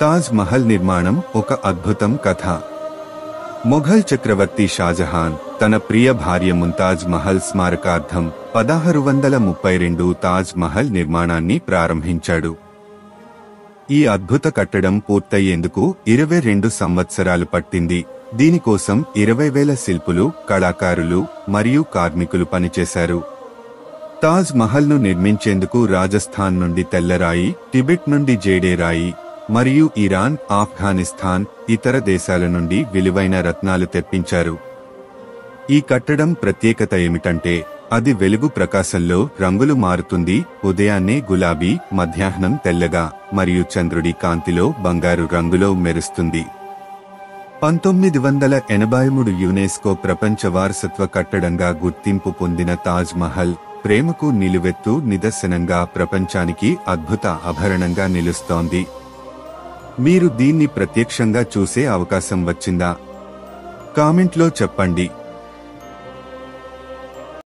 తాజ్ మహల్ నిర్మాణం ఒక అద్భుతం కథ. మొఘల్ చక్రవర్తి షాజహాన్ తన ప్రియ భార్య ముంతాజ్ మహల్ స్మారకార్థం 1632 తాజ్ మహల్ నిర్మాణాన్ని ప్రారంభించాడు. ఈ అద్భుత కట్టడం పూర్తయ్యేందుకు 22 సంవత్సరాలు పట్టింది. దీనికోసం 20,000 శిల్పులు, కళాకారులు మరియు కార్మికులు పనిచేశారు. తాజ్ మహల్ను నిర్మించేందుకు రాజస్థాన్ నుండి తెల్లరాయి, టిబెట్ నుండి జేడేరాయి మరియు ఇరాన్, ఆఫ్ఘనిస్తాన్, ఇతర దేశాల నుండి విలువైన రత్నాలు తెప్పించారు. ఈ కట్టడం ప్రత్యేకత ఏమిటంటే అది వెలుగు ప్రకాశంలో రంగులు మారుతుంది. ఉదయాన్నే గులాబీ, మధ్యాహ్నం తెల్లగా మరియు చంద్రుడి కాంతిలో బంగారు రంగులో మెరుస్తుంది. 1983 యునెస్కో ప్రపంచ వారసత్వ కట్టడంగా గుర్తింపు పొందిన తాజ్ మహల్ ప్రేమకు నిలువెత్తు నిదర్శనంగా ప్రపంచానికి అద్భుత ఆభరణంగా నిలుస్తోంది. మీరు దీన్ని ప్రత్యక్షంగా చూసే అవకాశం వచ్చిందా? కామెంట్లో చెప్పండి.